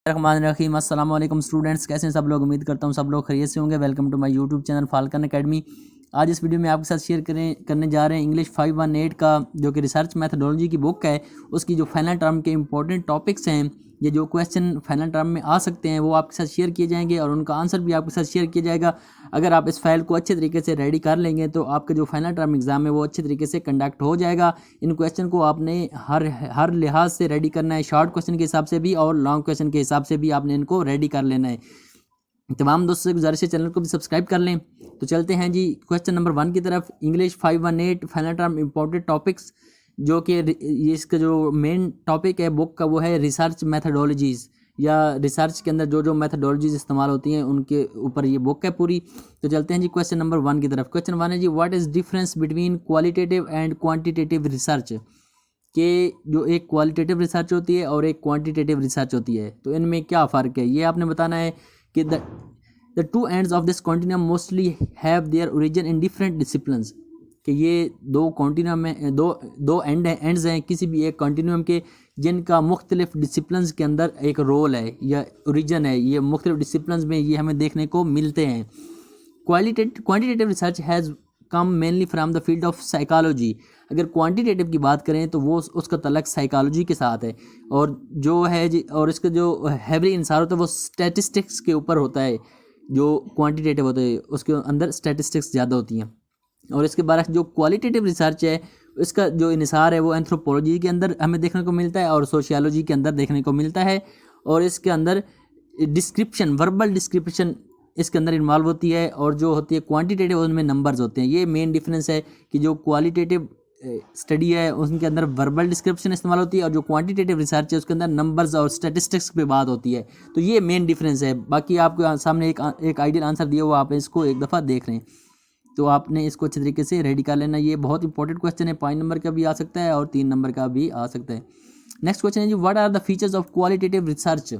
रहीम अस्सलाम वालेकुम स्टूडेंट्स, कैसे हैं सब लोग। उम्मीद करता हूं सब लोग खैरियत से होंगे। Welcome to my YouTube channel Falcon Academy. आज इस वीडियो में आपके साथ शेयर करने जा रहे हैं इंग्लिश 518 का जो कि रिसर्च मैथडोलॉजी की बुक है, उसकी जो फाइनल टर्म के इंपॉर्टेंट टॉपिक्स हैं, ये जो क्वेश्चन फाइनल टर्म में आ सकते हैं वो आपके साथ शेयर किए जाएंगे और उनका आंसर भी आपके साथ शेयर किया जाएगा। अगर आप इस फाइल को अच्छे तरीके से रेडी कर लेंगे तो आपका जो फाइनल टर्म एग्जाम है वो अच्छे तरीके से कंडक्ट हो जाएगा। इन क्वेश्चन को आपने हर लिहाज से रेडी करना है, शॉर्ट क्वेश्चन के हिसाब से भी और लॉन्ग क्वेश्चन के हिसाब से भी आपने इनको रेडी कर लेना है। तमाम दोस्तों से गुजारिश है चैनल को भी सब्सक्राइब कर लें। तो चलते हैं जी क्वेश्चन नंबर 1 की तरफ। English 518 final term important topics, जो कि इसका जो मेन टॉपिक है बुक का वो है रिसर्च मैथडोलॉजीज़, या रिसर्च के अंदर जो जो मैथडोलॉजीज इस्तेमाल होती हैं उनके ऊपर ये बुक है पूरी। तो चलते हैं जी क्वेश्चन नंबर 1 की तरफ। क्वेश्चन 1 है जी, what is difference between qualitative and quantitative research. कि जो एक क्वालिटेटिव रिसर्च होती है और एक क्वांटिटेटिव रिसर्च होती है, तो इनमें क्या फ़र्क है ये आपने बताना है। कि the two ends of this continuum mostly have their origin in different disciplines. कि ये दो कॉन्टिन्यूम में दो एंड्स हैं किसी भी एक कॉन्टिन्यूम के, जिनका मुख्तलिफ डिसिप्लिन्स के अंदर एक रोल है या ओरिजिन है। ये मुख्तलिफ डिसिप्लिन्स में ये हमें देखने को मिलते हैं। Quantitative research has come mainly from the field of psychology. अगर क्वांटिटेटिव की बात करें तो वो उसका तल्लक साइकोलॉजी के साथ है, और जो है जी और इसका जो हैवी इंसार होता है वो स्टैटिस्टिक्स के ऊपर होता है। जो क्वांटिटेटिव होता है उसके अंदर स्टैटिस्टिक्स ज़्यादा होती हैं। और इसके बाद जो क्वालिटेटिव रिसर्च है इसका जो इन्सार है वो एंथ्रोपोलॉजी के अंदर हमें देखने को मिलता है और सोशियोलॉजी के अंदर देखने को मिलता है। और इसके अंदर डिस्क्रिप्शन, वर्बल डिस्क्रिप्शन इसके अंदर इन्वॉल्व होती है, और जो होती है क्वांटिटेटिव उनमें नंबर्स होते हैं। ये मेन डिफरेंस है कि जो क्वालिटेटिव स्टडी है उसके अंदर वर्बल डिस्क्रिप्शन इस्तेमाल होती है और जो क्वांटिटेटिव रिसर्च है उसके अंदर नंबर्स और स्टैटिस्टिक्स पे बात होती है। तो ये मेन डिफरेंस है। बाकी आपके सामने एक आइडियल आंसर दिया हुआ, आप इसको एक दफ़ा देख लें तो आपने इसको अच्छे तरीके से रेडी कर लेना। ये बहुत इंपॉर्टेंट क्वेश्चन है, 5 नंबर का भी आ सकता है और 3 नंबर का भी आ सकता है। नेक्स्ट क्वेश्चन है जी, what are the features of qualitative research.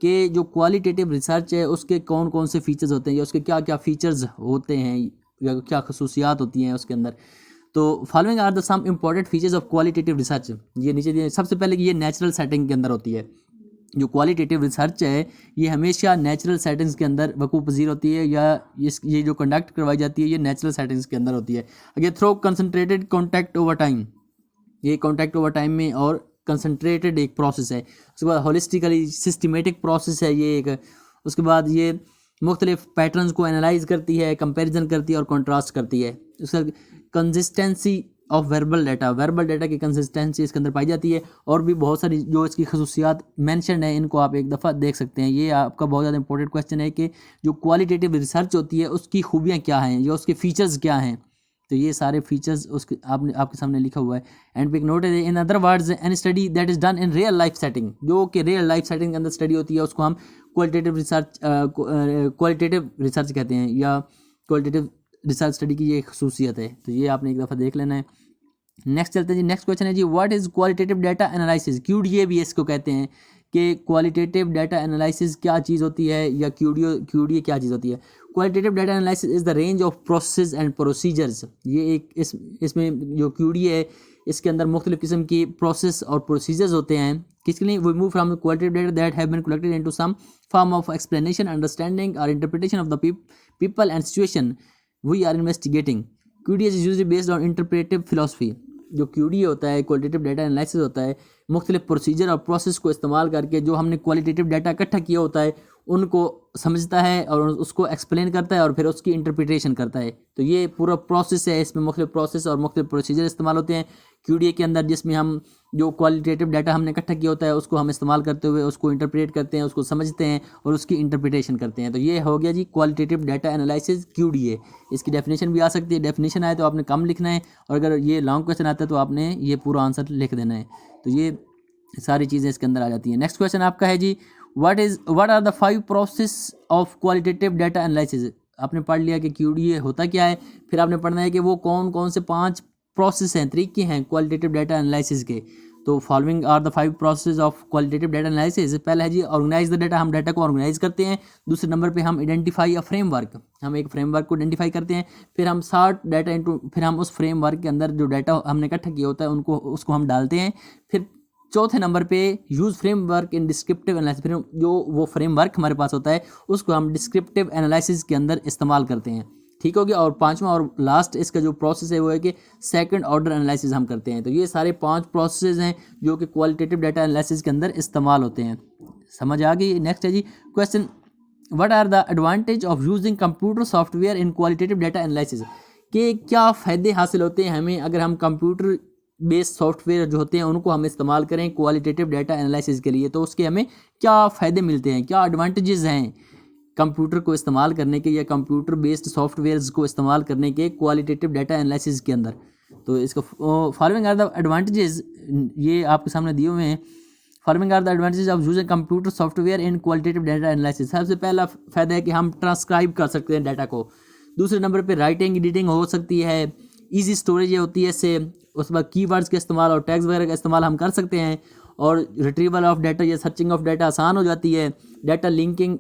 कि जो क्वालिटेटिव रिसर्च है उसके कौन कौन से फीचर्स होते हैं या उसके क्या क्या फीचर्स होते हैं या क्या खसूसियात होती हैं उसके अंदर। तो following are the some important features of qualitative research. ये नीचे दिए। सबसे पहले कि ये नेचुरल सेटिंग के अंदर होती है। जो क्वालिटेटिव रिसर्च है ये हमेशा नेचुरल सेटिंग्स के अंदर वकूफ़ पज़ीर होती है, या ये जो कंडक्ट करवाई जाती है ये नेचुरल सेटिंग्स के अंदर होती है। अगर through concentrated contact over time, ये कॉन्टैक्ट ओवर टाइम में और कंसनट्रेटेड एक प्रोसेस है। उसके बाद होलिस्टिकली सिस्टमेटिक प्रोसेस है ये एक। उसके बाद ये मुख्तलिफ पैटर्न्स को एनालाइज करती है, कंपैरिजन करती है और कंट्रास्ट करती है। उसका कंसिस्टेंसी ऑफ वर्बल डाटा की कंसिस्टेंसी इसके अंदर पाई जाती है। और भी बहुत सारी जो इसकी खसूसियात मेंशन है इनको आप एक दफ़ा देख सकते हैं। ये आपका बहुत ज़्यादा इंपॉर्टेंट क्वेश्चन है कि जो क्वालिटेटिव रिसर्च होती है उसकी खूबियाँ क्या हैं या उसके फीचर्स क्या हैं। तो ये सारे फीचर्स उसके आपके सामने लिखा हुआ है। एंड पिक नोट है in other words an study that is done in real life setting. जो कि रियल लाइफ सेटिंग के अंदर स्टडी होती है उसको हम क्वालिटेटिव रिसर्च कहते हैं, या क्वालिटेटिव रिसर्च स्टडी की ये खसूसियत है। तो ये आपने एक दफ़ा देख लेना है। नेक्स्ट चलते हैं जी। नेक्स्ट क्वेश्चन है जी, what is qualitative data analysis. QDA भी इसको कहते हैं कि क्वालिटेटिव डाटा एनालिसिस क्या चीज़ होती है या क्यूडीए क्या चीज़ होती है। Qualitative data analysis is the range of process and procedures. ये एक इसमें जो क्यूडीए है इसके अंदर मुख्तलिफ किस्म की प्रोसेस और प्रोसीजर्स होते हैं। किसके लिए? We move from qualitative data that have been collected into some form of explanation, understanding और interpretation of the people and situation we are investigating. QDA is usually based on interpretive philosophy. जो QDA होता है, qualitative data analysis होता है, मुख्तलिफ procedure और process को इस्तेमाल करके जो हमने क्वालिटेटिव डाटा इकट्ठा किया होता है उनको समझता है और उसको एक्सप्लेन करता है और फिर उसकी इंटरप्रिटेशन करता है। तो ये पूरा प्रोसेस है, इसमें मुख्तलिफ प्रोसेस और मुख्तलिफ प्रोसीजर इस्तेमाल होते हैं क्यूडीए के अंदर, जिसमें हम जो क्वालिटेटिव डाटा हमने इकट्ठा किया होता है उसको हम इस्तेमाल करते हुए उसको इंटरप्रेट करते हैं, उसको समझते हैं और उसकी इंटरप्रिटेशन करते हैं। तो ये हो गया जी क्वालिटेटिव डाटा एनालिसिस क्यूडीए। इसकी डेफिनेशन भी आ सकती है। डेफिनेशन आए तो आपने कम लिखना है, और अगर ये लॉन्ग क्वेश्चन आता है तो आपने ये पूरा आंसर लिख देना है। तो ये सारी चीज़ें इसके अंदर आ जाती हैं। नेक्स्ट क्वेश्चन आपका है जी, what are the 5 process of qualitative data analysis. आपने पढ़ लिया कि क्यूडीए होता क्या है, फिर आपने पढ़ना है कि वो कौन कौन से 5 प्रोसेस हैं, तरीके हैं क्वालिटेटिव डाटा एनालिसिस के। तो following are the 5 process of qualitative data analysis. पहला है जी ऑर्गेनाइज द डाटा। हम डाटा को ऑर्गेनाइज करते हैं। दूसरे नंबर पे हम आइडेंटिफाई अ फ्रेमवर्क। हम एक फ्रेमवर्क को आइडेंटिफाई करते हैं। फिर हम फिर हम उस फ्रेमवर्क के अंदर जो डाटा हमने इकट्ठा किया होता है उसको हम डालते हैं। फिर चौथे नंबर पे use framework in descriptive analysis, फिर जो वो फ्रेमवर्क हमारे पास होता है उसको हम डिस्क्रिप्टिव एनालिसिस के अंदर इस्तेमाल करते हैं। ठीक हो गया। और पांचवा और लास्ट इसका जो प्रोसेस है वो है कि सेकंड ऑर्डर एनालिसिस हम करते हैं। तो ये सारे 5 प्रोसेस हैं जो कि क्वालिटेटिव डाटा एनालिसिस के अंदर इस्तेमाल होते हैं। समझ आ गई। नेक्स्ट है जी question, what are the advantage of using computer software in qualitative data analysis, कि क्या फ़ायदे हासिल होते हैं हमें अगर हम कंप्यूटर बेस्ड सॉफ्टवेयर जो होते हैं उनको हम इस्तेमाल करें क्वालिटेटिव डाटा एनालिसिस के लिए। तो उसके हमें क्या फ़ायदे मिलते हैं, क्या एडवांटेजेस हैं कंप्यूटर को इस्तेमाल करने के या कंप्यूटर बेस्ड सॉफ्टवेयर्स को इस्तेमाल करने के क्वालिटेटिव डाटा एनालिसिस के अंदर। तो इसका फॉलोइंग आर द एडवांटेजेस ये आपके सामने दिए हुए हैं। Following are the advantages of using computer software in qualitative data analysis. सबसे पहला फ़ायदा है कि हम ट्रांसक्राइब कर सकते हैं डाटा को। दूसरे नंबर पे राइटिंग एडिटिंग हो सकती है, इजी स्टोरेज होती है इससे। उसके बाद कीवर्ड्स के इस्तेमाल और टैग्स वगैरह का इस्तेमाल हम कर सकते हैं, और रिट्रीवल ऑफ डाटा या सर्चिंग ऑफ डाटा आसान हो जाती है। डाटा लिंकिंग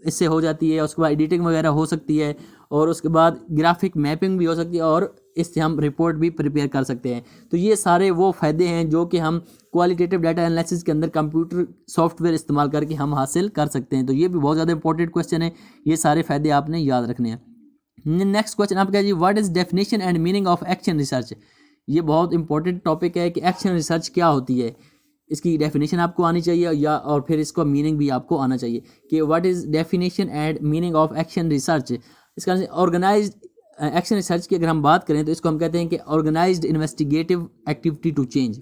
इससे हो जाती है। उसके बाद एडिटिंग वगैरह हो सकती है, और उसके बाद ग्राफिक मैपिंग भी हो सकती है, और इससे हम रिपोर्ट भी प्रिपेयर कर सकते हैं। तो ये सारे वो फ़ायदे हैं जो कि हम क्वालिटेटिव डाटा एनालिसिस के अंदर कंप्यूटर सॉफ्टवेयर इस्तेमाल करके हम हासिल कर सकते हैं। तो ये भी बहुत ज़्यादा इंपॉर्टेंट क्वेश्चन है, ये सारे फ़ायदे आपने याद रखने हैं। नेक्स्ट क्वेश्चन आपका जी, what is definition and meaning of action research. ये बहुत इंपॉर्टेंट टॉपिक है कि एक्शन रिसर्च क्या होती है। इसकी डेफिनेशन आपको आनी चाहिए या और फिर इसका मीनिंग भी आपको आना चाहिए कि what is definition and meaning of action research. इसका ऑर्गेनाइज्ड एक्शन रिसर्च की अगर हम बात करें तो इसको हम कहते हैं कि organized investigative activity to change.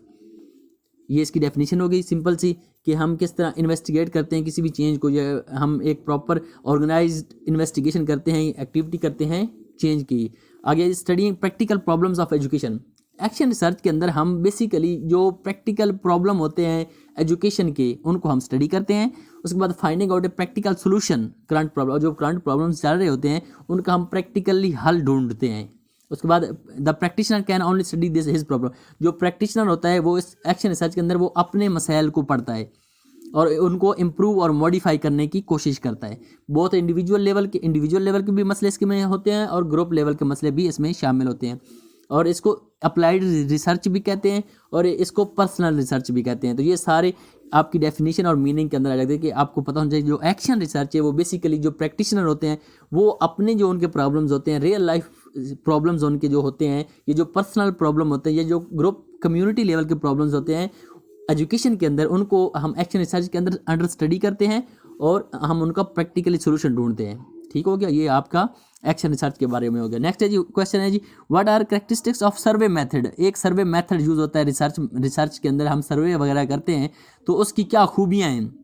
ये इसकी डेफिनेशन हो गई सिंपल सी, कि हम किस तरह इन्वेस्टिगेट करते हैं किसी भी चेंज को, या हम एक प्रॉपर ऑर्गेनाइज्ड इन्वेस्टिगेशन करते हैं, एक्टिविटी करते हैं चेंज की। आगे studying practical problems of education. Action research के अंदर हम बेसिकली जो प्रैक्टिकल प्रॉब्लम होते हैं एजुकेशन के उनको हम स्टडी करते हैं। उसके बाद finding out a practical solution current problem, जो करंट प्रॉब्लम्स चल रहे होते हैं उनका हम प्रैक्टिकली हल ढूंढते हैं। उसके बाद the practitioner can only study this his problem. जो प्रैक्टिशनर होता है वो इस एक्शन रिसर्च के अंदर वो अपने मसाइल को पढ़ता है और उनको इम्प्रूव और मॉडिफाई करने की कोशिश करता है। बहुत इंडिविजुअल लेवल के भी मसले इसमें होते हैं और ग्रुप लेवल के मसले भी इसमें शामिल होते हैं। और इसको अप्लाइड रिसर्च भी कहते हैं और इसको पर्सनल रिसर्च भी कहते हैं। तो ये सारे आपकी डेफिनेशन और मीनिंग के अंदर आ जाते हैं कि आपको पता होना चाहिए जो एक्शन रिसर्च है वो बेसिकली जो प्रैक्टिशनर होते हैं वो अपने जो उनके प्रॉब्लम्स होते हैं, रियल लाइफ प्रॉब्लम्स उनके जो होते हैं, ये जो पर्सनल प्रॉब्लम होते हैं, ये जो ग्रुप कम्युनिटी लेवल के प्रॉब्लम्स होते हैं एजुकेशन के अंदर, उनको हम एक्शन रिसर्च के अंदर अंडर स्टडी करते हैं और हम उनका प्रैक्टिकली सोल्यूशन ढूंढते हैं। ठीक हो गया, ये आपका एक्शन रिसर्च के बारे में हो गया। नेक्स्ट है जी क्वेश्चन है जी, what are characteristics of survey method. एक सर्वे मेथड यूज़ होता है रिसर्च के अंदर, हम सर्वे वगैरह करते हैं तो उसकी क्या खूबियाँ हैं,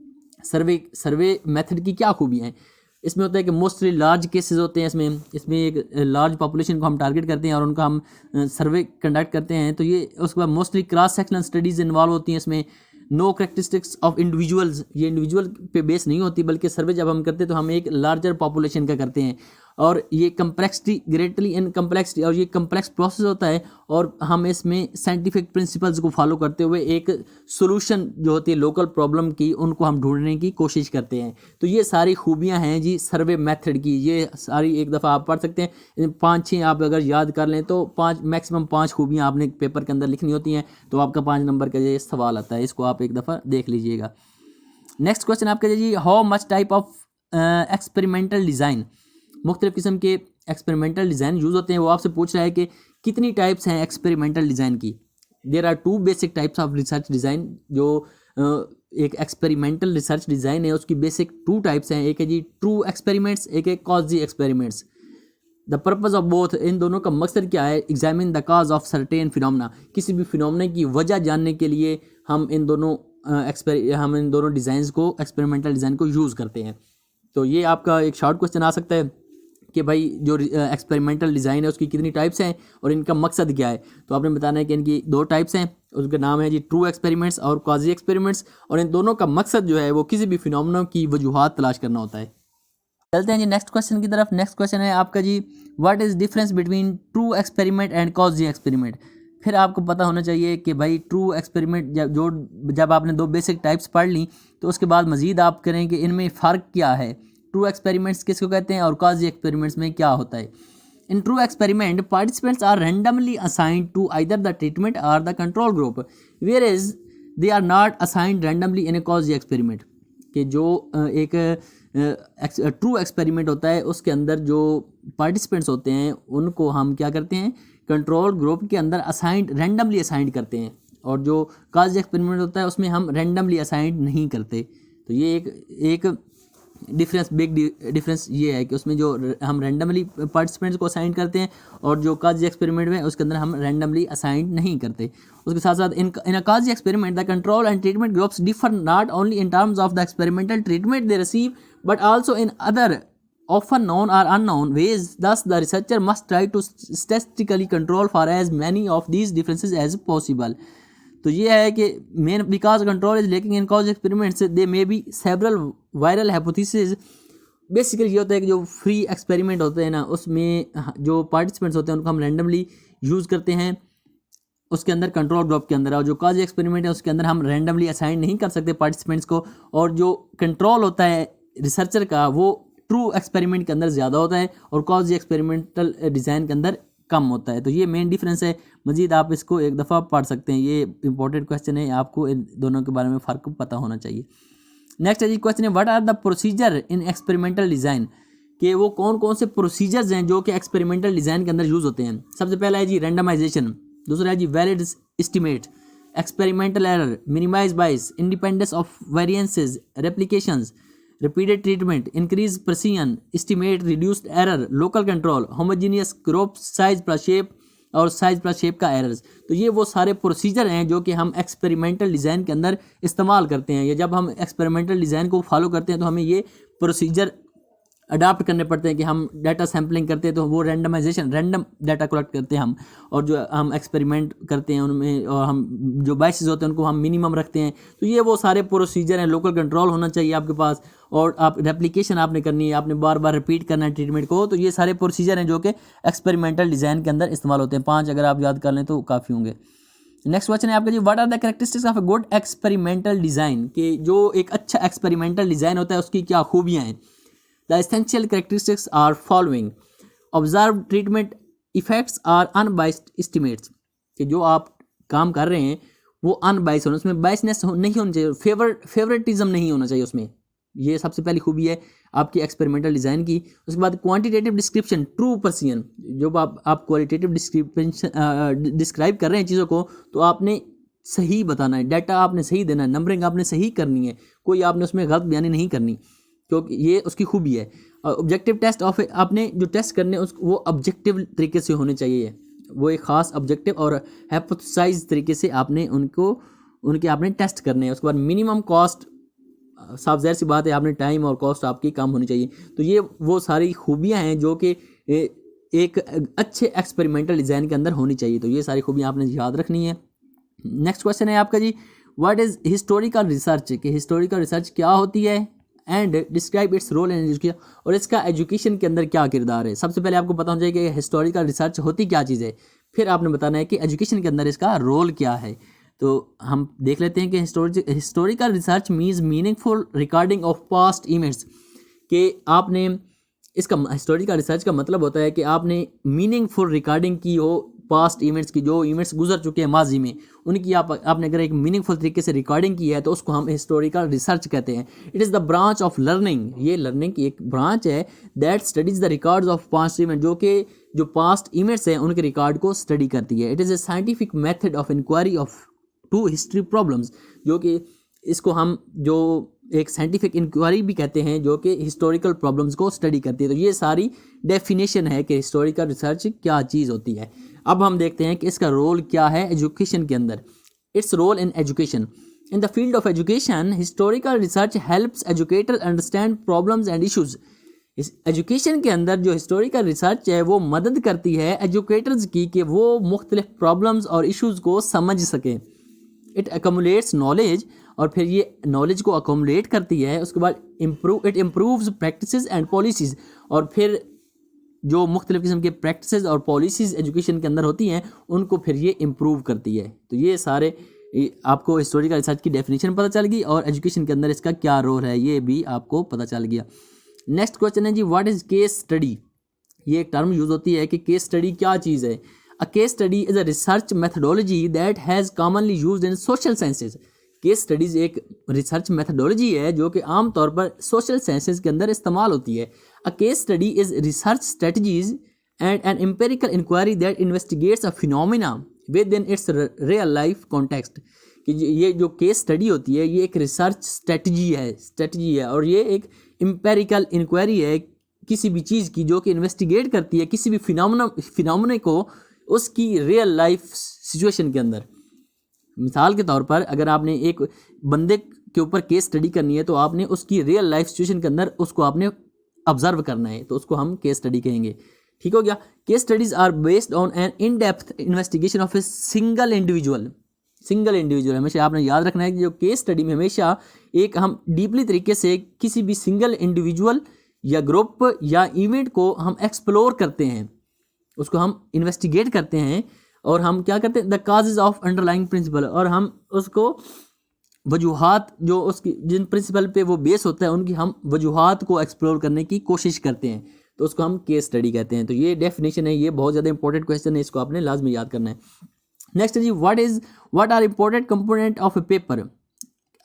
सर्वे मेथड की क्या खूबियाँ हैं। इसमें होता है कि मोस्टली लार्ज केसेस होते हैं, इसमें एक लार्ज पॉपुलेशन को हम टारगेट करते हैं और उनका हम सर्वे कंडक्ट करते हैं। तो ये उसके बाद mostly cross sectional studies involve होती हैं इसमें। नो कैरेक्टरिस्टिक्स ऑफ इंडिविजुअल्स, ये इंडिविजुअल पे बेस नहीं होती बल्कि सर्वे जब हम करते हैं तो हम एक लार्जर पॉपुलेशन का करते हैं। और ये कम्प्लेक्सिटी ग्रेटली इन कम्प्लेक्सिटी, और ये कम्प्लेक्स प्रोसेस होता है और हम इसमें साइंटिफिक प्रिंसिपल्स को फॉलो करते हुए एक सोल्यूशन जो होती है लोकल प्रॉब्लम की उनको हम ढूंढने की कोशिश करते हैं। तो ये सारी खूबियां हैं जी सर्वे मेथड की, ये सारी एक दफ़ा आप पढ़ सकते हैं। 5-6 आप अगर याद कर लें तो मैक्सिमम 5 खूबियाँ आपने पेपर के अंदर लिखनी होती हैं, तो आपका 5 नंबर का ये सवाल आता है, इसको आप एक दफ़ा देख लीजिएगा। नेक्स्ट क्वेश्चन आपका जी, how much type of experimental design. मुख्तलिफ़ किस्म के एक्सपेरिमेंटल डिज़ाइन यूज़ होते हैं। वो आपसे पूछ रहा है कि कितनी टाइप्स हैं एक्सपेरिमेंटल डिज़ाइन की। There are 2 basic types of research design. जो एक एक्सपेरिमेंटल रिसर्च डिज़ाइन है उसकी बेसिक 2 टाइप्स हैं। एक है जी ट्रू एक्सपेरिमेंट्स, एक है quasi experiments. The purpose of both, इन दोनों का मकसद क्या है, examine the cause of certain phenomena. किसी भी फिनोमेना की वजह जानने के लिए हम इन दोनों डिज़ाइंस को, एक्सपेरिमेंटल डिज़ाइन को यूज़ करते हैं। तो ये आपका एक शॉर्ट क्वेश्चन आ सकता है कि भाई जो एक्सपेरिमेंटल डिज़ाइन है उसकी कितनी टाइप्स हैं और इनका मकसद क्या है। तो आपने बताना है कि इनकी 2 टाइप्स हैं, उसका नाम है जी ट्रू एक्सपेरिमेंट्स और क्वाजी एक्सपेरिमेंट्स, और इन दोनों का मकसद जो है वो किसी भी फिनोमेना की वजूहात तलाश करना होता है। चलते हैं जी नेक्स्ट क्वेश्चन की तरफ। नेक्स्ट क्वेश्चन है आपका जी, what is difference between true experiment and quasi experiment. फिर आपको पता होना चाहिए कि भाई ट्रू एक्सपेरिमेंट जब आपने 2 बेसिक टाइप्स पढ़ ली तो उसके बाद मज़ीद आप करें कि इनमें फ़र्क क्या है, ट्रू एक्सपेरिमेंट्स किसको कहते हैं और कॉजी एक्सपेरिमेंट्स में क्या होता है। In true experiment participants are randomly assigned to either the treatment और the control group, where is they are not assigned randomly in a quasi experiment, कि जो एक ट्रू एक्सपेरिमेंट होता है उसके अंदर जो पार्टिसिपेंट्स होते हैं उनको हम क्या करते हैं, कंट्रोल ग्रुप के अंदर असाइंड रैंडमली असाइंड करते हैं, और जो कॉजी एक्सपेरिमेंट होता है उसमें हम रैंडमली असाइंड नहीं करते। तो ये एक डिफरेंस, बिग डिफरेंस ये है कि उसमें जो हम रैंडमली पार्टिसिपेंट्स को असाइन करते हैं और जो काजी एक्सपेरिमेंट में उसके अंदर हम रैंडमली असाइन नहीं करते। उसके साथ साथ in a quasi experiment the control and treatment groups differ not only in terms of the experimental treatment they receive but also in other often known or unknown ways. Thus the researcher must try to statistically control for as many of these differences as possible. तो ये है कि main because control is लेकिन in quasi experiments they may be several viral hypothesis. Basically ये होता है कि जो फ्री एक्सपेरिमेंट होते हैं ना उसमें जो पार्टिसिपेंट्स होते हैं उनको हम रैंडमली यूज़ करते हैं उसके अंदर कंट्रोल ग्रुप के अंदर, और जो कॉज एक्सपेरिमेंट है उसके अंदर हम रैंडमली असाइन नहीं कर सकते पार्टिसिपेंट्स को, और जो कंट्रोल होता है रिसर्चर का वो ट्रू एक्सपेरिमेंट के अंदर ज़्यादा होता है और कॉज एक्सपेरिमेंटल डिज़ाइन के अंदर कम होता है। तो ये मेन डिफरेंस है। मजीद आप इसको एक दफ़ा पढ़ सकते हैं, ये इंपॉर्टेंट क्वेश्चन है, आपको इन दोनों के बारे में फ़र्क पता होना चाहिए। नेक्स्ट है जी क्वेश्चन है what are the procedure in experimental design, कि वो कौन कौन से प्रोसीजर्स हैं जो कि एक्सपेरिमेंटल डिज़ाइन के अंदर यूज़ होते हैं। सबसे पहला है जी रैंडमाइजेशन, दूसरा है जी valid estimate, experimental error, minimize bias, independence of variances, replications, repeated treatment, increase precision, estimate, reduced error, local control, homogeneous group size plus shape और साइज प्लस शेप का एरर्स। तो ये वो सारे प्रोसीजर हैं जो कि हम एक्सपेरिमेंटल डिज़ाइन के अंदर इस्तेमाल करते हैं, या जब हम एक्सपेरिमेंटल डिज़ाइन को फॉलो करते हैं तो हमें ये प्रोसीजर अडाप्ट करने पड़ते हैं कि हम डाटा सैम्पलिंग करते हैं तो वो रैंडमाइजेशन, रैंडम डाटा कलेक्ट करते हैं हम, और जो हम एक्सपेरिमेंट करते हैं उनमें और हम जो बाइसेस होते हैं उनको हम मिनिमम रखते हैं। तो ये वो सारे प्रोसीजर हैं। लोकल कंट्रोल होना चाहिए आपके पास, और आप रेप्लिकेशन आपने करनी है, आपने बार बार रिपीट करना है ट्रीटमेंट को। तो ये सारे प्रोसीजर हैं जो कि एक्सपेरिमेंटल डिज़ाइन के अंदर इस्तेमाल होते हैं। 5 अगर आप याद कर लें तो काफ़ी होंगे। नेक्स्ट क्वेश्चन है आपका जी what are the characteristics of a good experimental design, कि जो एक अच्छा एक्सपेरिमेंटल डिज़ाइन होता है उसकी क्या खूबियाँ हैं। The essential characteristics are following: observed treatment effects are unbiased estimates, कि जो आप काम कर रहे हैं वो अनबाइस होना, उसमें बाइसनेस नहीं होना चाहिए, फेवरेटिज्म नहीं होना चाहिए उसमें। ये सबसे पहली खूबी है आपकी एक्सपेरिमेंटल डिज़ाइन की। उसके बाद क्वांटिटेटिव डिस्क्रिप्शन, ट्रू प्रेसिजन, जब आप क्वालिटेटिव डिस्क्राइब कर रहे हैं चीज़ों को तो आपने सही बताना है, डाटा आपने सही देना है, नंबरिंग आपने सही करनी है, कोई आपने उसमें गलत बयानी नहीं करनी, क्योंकि ये उसकी खूबी है। और ऑब्जेक्टिव टेस्ट ऑफ, आपने जो टेस्ट करने वो ऑब्जेक्टिव तरीके से होने चाहिए, वो एक ख़ास ऑब्जेक्टिव और हाइपोथेसाइज तरीके से आपने उनके आपने टेस्ट करने हैं। उसके बाद मिनिमम कॉस्ट, साफ ज़ाहिर सी बात है आपने टाइम और कॉस्ट आपकी कम होनी चाहिए। तो ये वो सारी खूबियाँ हैं जो कि एक अच्छे एक्सपेरिमेंटल डिज़ाइन के अंदर होनी चाहिए। तो ये सारी खूबियाँ आपने याद रखनी है। नेक्स्ट क्वेश्चन है आपका जी व्हाट इज़ हिस्टोरिकल रिसर्च, कि हिस्टोरिकल रिसर्च क्या होती है, and describe its role in education, और इसका एजुकेशन के अंदर क्या किरदार है। सबसे पहले आपको पता होना चाहिए कि हिस्टोरिकल रिसर्च होती क्या चीज़ है, फिर आपने बताना है कि एजुकेशन के अंदर इसका रोल क्या है। तो हम देख लेते हैं कि historical research means meaningful recording of past events, कि आपने इसका हिस्टोरिकल रिसर्च का मतलब होता है कि आपने मीनिंगफुल रिकॉर्डिंग की हो पास्ट इवेंट्स की, जो इवेंट्स गुजर चुके हैं माजी में उनकी आपने अगर एक मीनिंगफुल तरीके से रिकॉर्डिंग की है तो उसको हम हिस्टोरिकल रिसर्च कहते हैं। It is the branch of learning, ये लर्निंग की एक ब्रांच है that studies the records of past event, जो पास्ट इवेंट्स हैं उनके रिकॉर्ड को स्टडी करती है। It is a scientific method of inquiry of to history problems, जो कि इसको हम जो एक साइंटिफिक इंक्वायरी भी कहते हैं जो कि हिस्टोरिकल प्रॉब्लम्स को स्टडी करती है। तो ये सारी डेफिनेशन है कि हिस्टोरिकल रिसर्च क्या चीज़ होती है। अब हम देखते हैं कि इसका रोल क्या है एजुकेशन के अंदर। Its role in education, in the field of education historical research helps educator understand problems and issues. इस एजुकेशन के अंदर जो हिस्टोरिकल रिसर्च है वो मदद करती है एजुकेटर्स की कि वो मुख्तलिफ प्रॉब्लम्स और इशूज़ को समझ सकें। इट अकोमुलेट्स नॉलेज, और फिर ये नॉलेज को अकोमुलेट करती है। उसके बाद it improves practices and policies, और फिर जो मुख्तलिफ़ किस्म के प्रैक्टिसेस और पॉलिसीज़ एजुकेशन के अंदर होती हैं उनको फिर ये इम्प्रूव करती है। तो ये सारे आपको हिस्टोरिकल रिसर्च की डेफिनेशन पता चल गई और एजुकेशन के अंदर इसका क्या रोल है ये भी आपको पता चल गया। नेक्स्ट क्वेश्चन है जी व्हाट इज़ केस स्टडी। ये एक टर्म यूज़ होती है कि केस स्टडी क्या चीज़ है। A case study is a research methodology that has commonly used in social sciences, case studies एक रिसर्च मेथडोलॉजी है जो कि आम तौर पर सोशल साइंसेज के अंदर इस्तेमाल होती है। A case study is research strategies and an empirical inquiry that investigates a phenomena within its real life context. कि ये जो केस स्टडी होती है ये एक रिसर्च स्ट्रेटजी है और ये एक एम्पेरिकल इंक्वायरी है किसी भी चीज़ की जो कि इन्वेस्टिगेट करती है किसी भी फिनोमिना को उसकी रियल लाइफ सिचुएशन के अंदर। मिसाल के तौर पर अगर आपने एक बंदे के ऊपर केस स्टडी करनी है तो आपने उसकी रियल लाइफ सिचुएशन के अंदर उसको आपने ऑब्जर्व करना है, तो उसको हम केस स्टडी कहेंगे। ठीक हो गया। Case studies are based on an in depth investigation of a single individual. हमेशा आपने याद रखना है कि जो केस स्टडी में हमेशा एक हम डीपली तरीके से किसी भी सिंगल इंडिविजुअल या ग्रुप या इवेंट को हम एक्सप्लोर करते हैं, उसको हम इन्वेस्टिगेट करते हैं और हम क्या करते हैं the causes of underlying principle, और हम उसको वजूहात जो उसकी जिन प्रिंसिपल पे वो बेस होता है उनकी हम वजूहात को एक्सप्लोर करने की कोशिश करते हैं, तो उसको हम केस स्टडी कहते हैं। तो ये डेफिनेशन है, ये बहुत ज़्यादा इंपॉर्टेंट क्वेश्चन है, इसको आपने लाजमी याद करना है। नेक्स्ट जी, what are important component of a paper.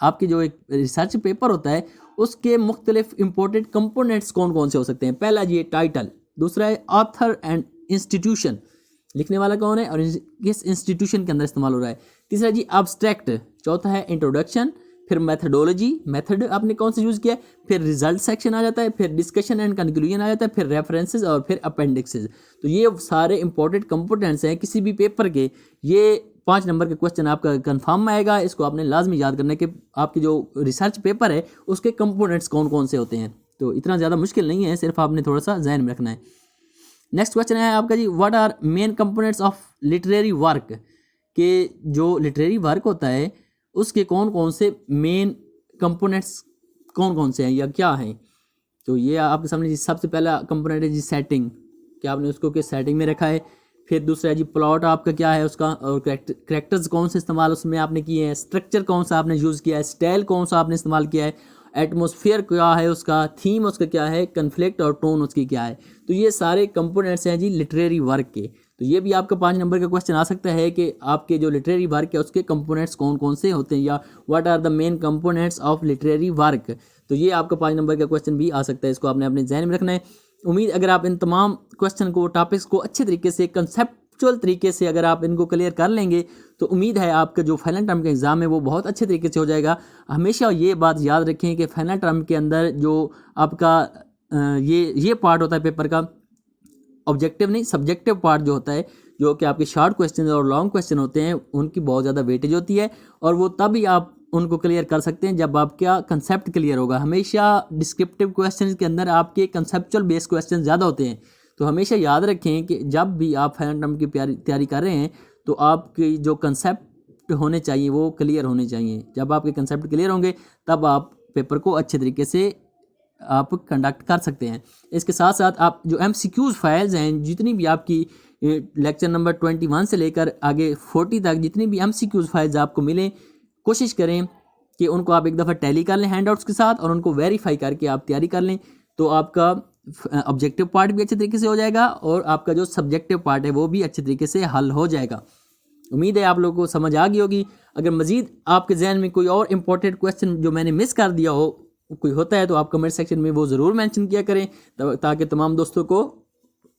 आपके जो एक रिसर्च पेपर होता है उसके मुख्तलिफ इंपॉर्टेंट कंपोनेंट्स कौन कौन से हो सकते हैं। पहला जी टाइटल, दूसरा है ऑथर एंड इंस्टीट्यूशन, लिखने वाला कौन है और किस इंस्टीट्यूशन के अंदर इस्तेमाल हो रहा है। तीसरा जी एब्स्ट्रैक्ट, चौथा है इंट्रोडक्शन, फिर मेथडोलॉजी, मेथड आपने कौन सा यूज़ किया, फिर रिजल्ट सेक्शन आ जाता है, फिर डिस्कशन एंड कंक्लूजन आ जाता है, फिर रेफरेंसेस और फिर अपेंडिक्सेस। तो ये सारे इंपॉर्टेंट कंपोनेंट्स हैं किसी भी पेपर के। ये 5 नंबर का क्वेश्चन आपका कंफर्म आएगा, इसको आपने लाजमी याद करना है कि आपकी जो रिसर्च पेपर है उसके कंपोनेंट्स कौन कौन से होते हैं। तो इतना ज़्यादा मुश्किल नहीं है, सिर्फ आपने थोड़ा सा जहन में रखना है। नेक्स्ट क्वेश्चन है आपका जी, what are main components of literary work, के जो लिटरेरी वर्क होता है उसके कौन कौन से मेन कंपोनेंट्स कौन कौन से हैं या क्या हैं। तो ये आपके सामने जी सबसे पहला कंपोनेंट है जी सेटिंग, कि आपने उसको किस सेटिंग में रखा है। फिर दूसरा है जी प्लॉट आपका क्या है उसका, और करेक्टर्स कौन से इस्तेमाल उसमें आपने किए हैं, स्ट्रक्चर कौन सा आपने यूज़ किया है, स्टाइल कौन सा आपने इस्तेमाल किया है, एटमॉस्फेयर क्या है उसका, थीम उसका क्या है, कन्फ्लिक्ट और टोन उसकी क्या है। तो ये सारे कंपोनेंट्स हैं जी लिटरेरी वर्क के। तो ये भी आपका 5 नंबर का क्वेश्चन आ सकता है कि आपके जो लिटरेरी वर्क है उसके कंपोनेंट्स कौन कौन से होते हैं, या what are the main components of literary work. तो ये आपका 5 नंबर का क्वेश्चन भी आ सकता है, इसको आपने अपने ज़हन में रखना है। उम्मीद अगर आप इन तमाम क्वेश्चन को, टॉपिक्स को अच्छे तरीके से कंसेप्चुअल तरीके से अगर आप इनको क्लियर कर लेंगे तो उम्मीद है आपका जो फाइनल टर्म का एग्ज़ाम है वो बहुत अच्छे तरीके से हो जाएगा। हमेशा ये बात याद रखें कि फाइनल टर्म के अंदर जो आपका ये पार्ट होता है पेपर का, ऑब्जेक्टिव नहीं सब्जेक्टिव पार्ट जो होता है, जो कि आपके शॉर्ट क्वेश्चन और लॉन्ग क्वेश्चन होते हैं, उनकी बहुत ज़्यादा वेटेज होती है और वो तभी आप उनको क्लियर कर सकते हैं जब आपका कंसेप्ट क्लियर होगा। हमेशा डिस्क्रिप्टिव क्वेश्चन के अंदर आपके कंसेप्चुअल बेस्ड क्वेश्चन ज़्यादा होते हैं। तो हमेशा याद रखें कि जब भी आप फाइनल टर्म की तैयारी कर रहे हैं तो आपकी जो कंसेप्ट होने चाहिए वो क्लियर होने चाहिए। जब आपके कंसेप्ट क्लियर होंगे तब आप पेपर को अच्छे तरीके से आप कंडक्ट कर सकते हैं। इसके साथ साथ आप जो MCQs फाइल्स हैं, जितनी भी आपकी लेक्चर नंबर 21 से लेकर आगे 40 तक जितनी भी MCQs फाइल्स आपको मिलें, कोशिश करें कि उनको आप एक दफ़ा टैली कर लें हैंडआउट्स के साथ और उनको वेरीफाई करके आप तैयारी कर लें। तो आपका ऑब्जेक्टिव पार्ट भी अच्छे तरीके से हो जाएगा और आपका जो सब्जेक्टिव पार्ट है वो भी अच्छे तरीके से हल हो जाएगा। उम्मीद है आप लोगों को समझ आ गई होगी। अगर मज़ीद आपके जहन में कोई और इम्पोर्टेंट क्वेश्चन जो मैंने मिस कर दिया हो कोई होता है तो आप कमेंट सेक्शन में वो ज़रूर मेंशन किया करें ताकि तमाम दोस्तों को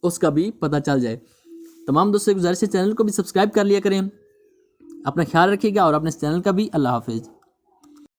उसका भी पता चल जाए। तमाम दोस्तों की गुजारिश है चैनल को भी सब्सक्राइब कर लिया करें। अपना ख्याल रखिएगा और अपने चैनल का भी। अल्लाह हाफिज़।